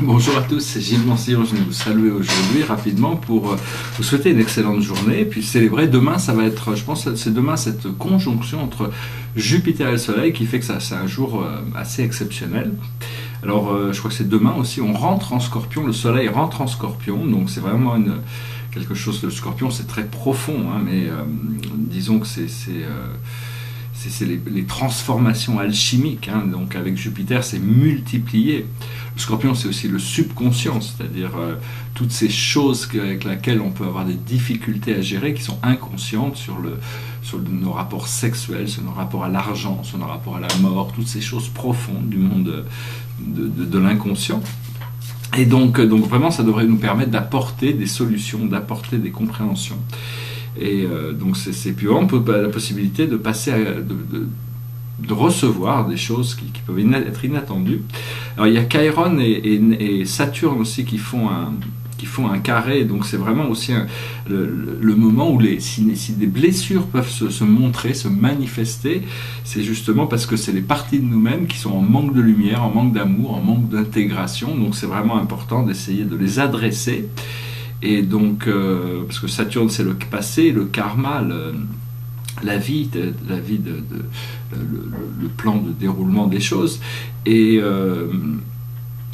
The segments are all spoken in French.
Bonjour à tous, c'est Gilles Mansillon, je vais vous saluer aujourd'hui rapidement pour vous souhaiter une excellente journée et puis célébrer demain. Ça va être, je pense que c'est demain cette conjonction entre Jupiter et le Soleil qui fait que c'est un jour assez exceptionnel. Alors je crois que c'est demain aussi, on rentre en Scorpion, le Soleil rentre en Scorpion, donc c'est vraiment quelque chose, le Scorpion c'est très profond, hein, mais disons que c'est les transformations alchimiques, hein, donc avec Jupiter c'est multiplié. Le Scorpion c'est aussi le subconscient, c'est-à-dire toutes ces choses avec lesquelles on peut avoir des difficultés à gérer, qui sont inconscientes sur nos rapports sexuels, sur nos rapports à l'argent, sur nos rapports à la mort, toutes ces choses profondes du monde de l'inconscient. Et donc vraiment ça devrait nous permettre d'apporter des solutions, d'apporter des compréhensions. Et donc c'est puis on peut la possibilité de passer de recevoir des choses qui peuvent être inattendues. Alors il y a Chiron et Saturne aussi qui font un carré, donc c'est vraiment aussi le moment où si des blessures peuvent se montrer, se manifester, c'est justement parce que c'est les parties de nous-mêmes qui sont en manque de lumière, en manque d'amour, en manque d'intégration, donc c'est vraiment important d'essayer de les adresser. Et donc, parce que Saturne c'est le passé, le karma, la vie, le plan de déroulement des choses, et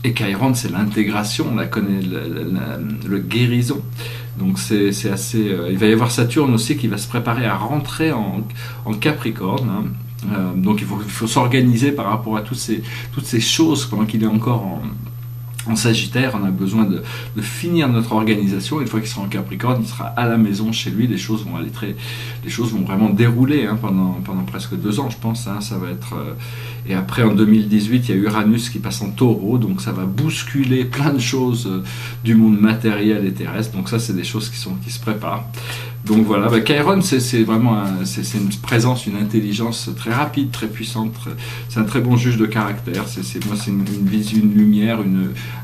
Chiron c'est l'intégration, le guérison. Donc c'est assez. Il va y avoir Saturne aussi qui va se préparer à rentrer en Capricorne. Hein. Donc il faut s'organiser par rapport à toutes ces choses pendant qu'il est encore en Sagittaire. On a besoin de finir notre organisation. Une fois qu'il sera en Capricorne, il sera à la maison chez lui. Les choses vont vraiment dérouler, hein, pendant presque 2 ans, je pense. Hein, ça va être. Et après, en 2018, il y a Uranus qui passe en Taureau, donc ça va bousculer plein de choses du monde matériel et terrestre. Donc ça, c'est des choses qui se préparent. Donc voilà, Chiron c'est vraiment une présence, une intelligence très rapide, très puissante, c'est un très bon juge de caractère, c'est une vision, une lumière,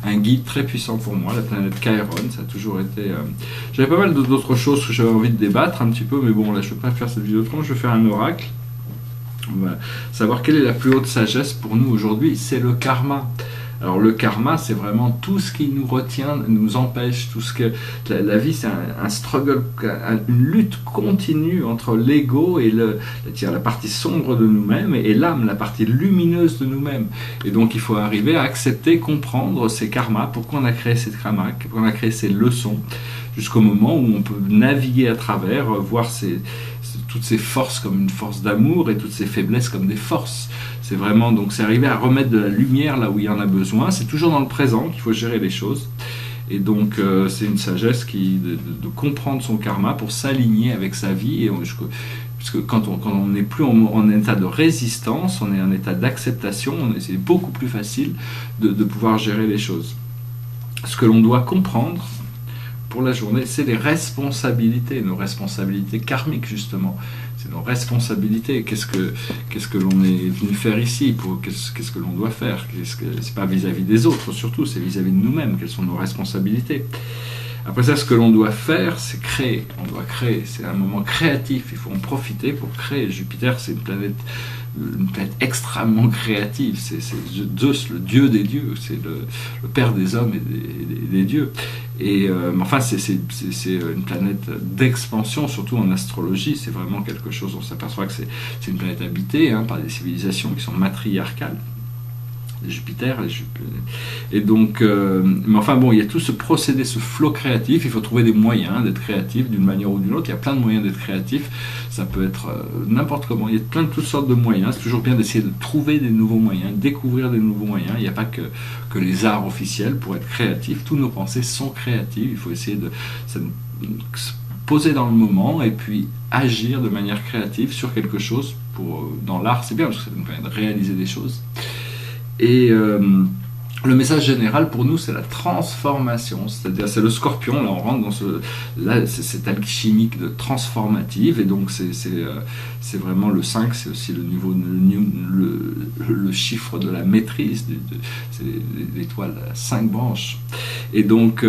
un guide très puissant pour moi, la planète Chiron, ça a toujours été... J'avais pas mal d'autres choses que j'avais envie de débattre un petit peu, mais bon là je ne vais pas faire cette vidéo autrement, je vais faire un oracle. On va savoir quelle est la plus haute sagesse pour nous aujourd'hui, c'est le karma. Alors le karma, c'est vraiment tout ce qui nous retient, nous empêche, tout ce que... La vie, c'est un struggle, une lutte continue entre l'ego et la partie sombre de nous-mêmes et l'âme, la partie lumineuse de nous-mêmes. Et donc il faut arriver à accepter, comprendre ces karmas, pourquoi on a créé ces karmas, pourquoi on a créé ces leçons, jusqu'au moment où on peut naviguer à travers, voir toutes ces forces comme une force d'amour et toutes ces faiblesses comme des forces. C'est vraiment, donc c'est arriver à remettre de la lumière là où il y en a besoin. C'est toujours dans le présent qu'il faut gérer les choses. Et donc c'est une sagesse de comprendre son karma pour s'aligner avec sa vie. Parce que quand on n'est plus en état de résistance, on est en état d'acceptation, c'est beaucoup plus facile de pouvoir gérer les choses. Ce que l'on doit comprendre pour la journée, c'est les responsabilités, nos responsabilités karmiques justement. C'est nos responsabilités. Qu'est-ce que l'on est venu faire ici, qu'est-ce que l'on doit faire. C'est pas vis-à-vis des autres surtout, c'est vis-à-vis de nous-mêmes. Quelles sont nos responsabilités. Après ça, ce que l'on doit faire, c'est créer. On doit créer. C'est un moment créatif. Il faut en profiter pour créer. Jupiter, c'est une planète extrêmement créative. C'est Zeus, le dieu des dieux. C'est le père des hommes et des dieux. Et enfin, c'est une planète d'expansion, surtout en astrologie. C'est vraiment quelque chose. On s'aperçoit que c'est une planète habitée, hein, par des civilisations qui sont matriarcales. Jupiter et donc mais enfin bon, il y a tout ce procédé, ce flot créatif. Il faut trouver des moyens d'être créatif d'une manière ou d'une autre. Il y a plein de moyens d'être créatif, ça peut être n'importe comment, il y a plein de toutes sortes de moyens. C'est toujours bien d'essayer de trouver des nouveaux moyens, découvrir des nouveaux moyens. Il n'y a pas que les arts officiels pour être créatif. Toutes nos pensées sont créatives. Il faut essayer de se poser dans le moment et puis agir de manière créative sur quelque chose. Dans l'art c'est bien parce que ça nous permet de réaliser des choses. Et le message général pour nous, c'est la transformation, c'est-à-dire c'est le Scorpion. Là, on rentre dans cette alchimique de transformative, et donc c'est vraiment le 5, c'est aussi le niveau, le chiffre de la maîtrise, c'est l'étoile à 5 branches, et donc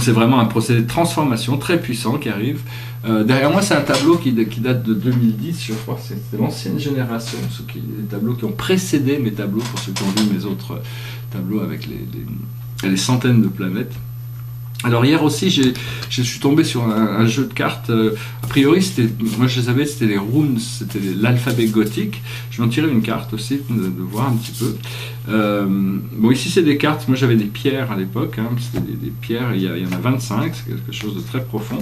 c'est vraiment un procédé de transformation très puissant qui arrive. Derrière moi, c'est un tableau qui date de 2010, je crois. C'est l'ancienne génération, les tableaux qui ont précédé mes tableaux, pour ceux qui ont vu mes autres tableau avec les centaines de planètes. Alors hier aussi, je suis tombé sur un jeu de cartes. A priori, moi je savais, c'était les runes, c'était l'alphabet gothique. Je vais en tirer une carte aussi, de voir un petit peu. Bon, ici c'est des cartes. Moi j'avais des pierres à l'époque. Hein, c'était des pierres. Il y en a 25. C'est quelque chose de très profond.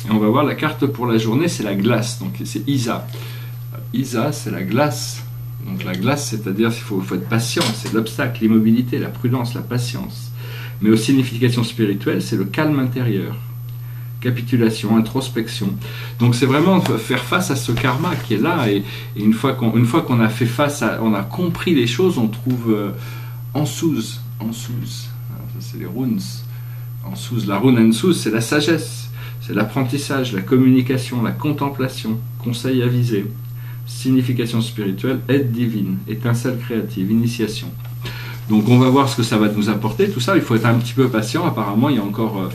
Et on va voir la carte pour la journée. C'est la glace. Donc c'est Isa. Isa, c'est la glace. Donc la glace, c'est-à-dire qu'il faut être patient. C'est l'obstacle, l'immobilité, la prudence, la patience. Mais aux significations spirituelles, c'est le calme intérieur, capitulation, introspection. Donc c'est vraiment faire face à ce karma qui est là, et une fois qu'on a fait face, on a compris les choses, on trouve Ansuz. Ça c'est les runes. Ansuz, la rune Ansuz, c'est la sagesse, c'est l'apprentissage, la communication, la contemplation, conseil avisé, signification spirituelle, aide divine, étincelle créative, initiation. Donc on va voir ce que ça va nous apporter, tout ça, il faut être un petit peu patient, apparemment il y a encore...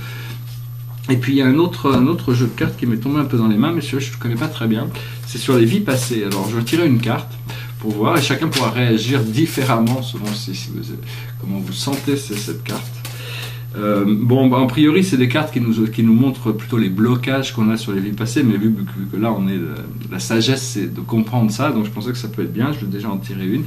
Et puis il y a un autre jeu de cartes qui m'est tombé un peu dans les mains, mais celui-là je ne connais pas très bien, c'est sur les vies passées. Alors je vais tirer une carte pour voir, et chacun pourra réagir différemment selon comment vous sentez cette carte. Bon, a priori c'est des cartes qui nous montrent plutôt les blocages qu'on a sur les vies passées, mais vu que là on est la sagesse, c'est de comprendre ça, donc je pensais que ça peut être bien. Je vais déjà en tirer une,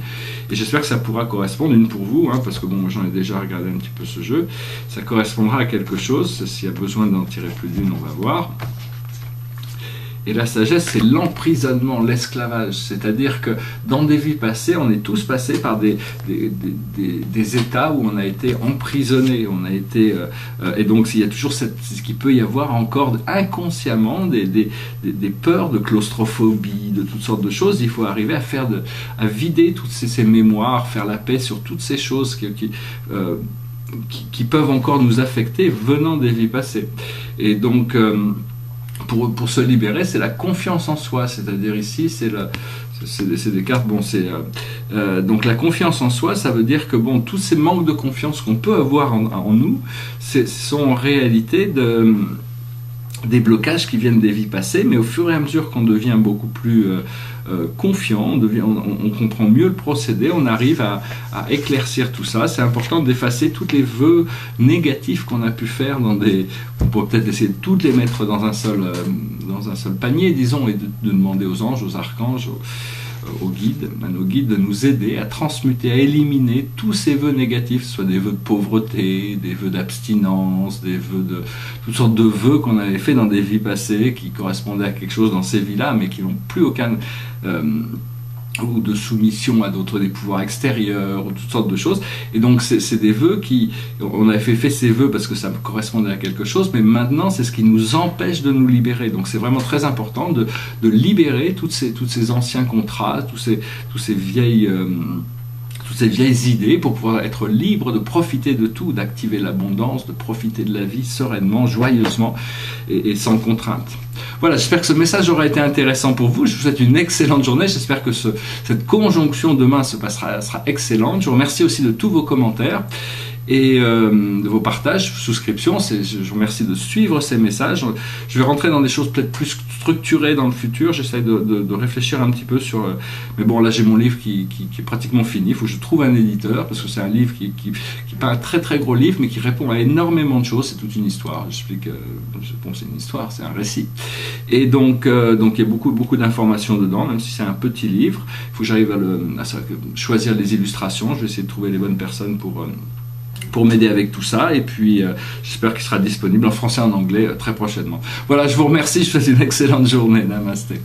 et j'espère que ça pourra correspondre, une pour vous, hein, parce que bon, moi j'en ai déjà regardé un petit peu ce jeu, ça correspondra à quelque chose. S'il y a besoin d'en tirer plus d'une, on va voir. Et la sagesse, c'est l'emprisonnement, l'esclavage. C'est-à-dire que dans des vies passées, on est tous passés par des états où on a été emprisonné. Et donc, il y a toujours ce qu'il peut y avoir encore inconsciemment des peurs de claustrophobie, de toutes sortes de choses. Il faut arriver à vider toutes ces mémoires, faire la paix sur toutes ces choses qui peuvent encore nous affecter venant des vies passées. Et donc... Pour se libérer, c'est la confiance en soi, c'est-à-dire ici, c'est des cartes, bon, donc la confiance en soi, ça veut dire que bon, tous ces manques de confiance qu'on peut avoir en nous, sont en réalité des blocages qui viennent des vies passées, mais au fur et à mesure qu'on devient beaucoup plus confiant, on comprend mieux le procédé, on arrive à éclaircir tout ça. C'est important d'effacer tous les vœux négatifs qu'on a pu faire on pourrait peut-être essayer de toutes les mettre dans un seul panier, disons, et de demander aux anges, aux archanges, à nos guides de nous aider à transmuter, à éliminer tous ces vœux négatifs, soit des vœux de pauvreté, des vœux d'abstinence, toutes sortes de vœux qu'on avait fait dans des vies passées qui correspondaient à quelque chose dans ces vies-là, mais qui n'ont plus aucun... ou de soumission à des pouvoirs extérieurs, ou toutes sortes de choses. Et donc c'est des vœux on avait fait ces vœux parce que ça correspondait à quelque chose, mais maintenant c'est ce qui nous empêche de nous libérer. Donc c'est vraiment très important de libérer tous ces anciens contrats, toutes ces vieilles idées, pour pouvoir être libre de profiter de tout, d'activer l'abondance, de profiter de la vie sereinement, joyeusement et sans contrainte. Voilà, j'espère que ce message aura été intéressant pour vous. Je vous souhaite une excellente journée. J'espère que cette conjonction demain sera excellente. Je vous remercie aussi de tous vos commentaires et de vos partages, souscriptions. Je vous remercie de suivre ces messages. Je vais rentrer dans des choses peut-être plus structurées dans le futur. J'essaie de réfléchir un petit peu sur... mais bon, là j'ai mon livre qui est pratiquement fini. Il faut que je trouve un éditeur, parce que c'est un livre qui n'est pas un très très gros livre, mais qui répond à énormément de choses. C'est toute une histoire. J'explique... bon, c'est une histoire, c'est un récit. Et donc il y a beaucoup d'informations dedans, même si c'est un petit livre. Il faut que j'arrive à choisir les illustrations. Je vais essayer de trouver les bonnes personnes pour m'aider avec tout ça, et puis j'espère qu'il sera disponible en français et en anglais très prochainement. Voilà, je vous remercie, je vous souhaite une excellente journée. Namasté.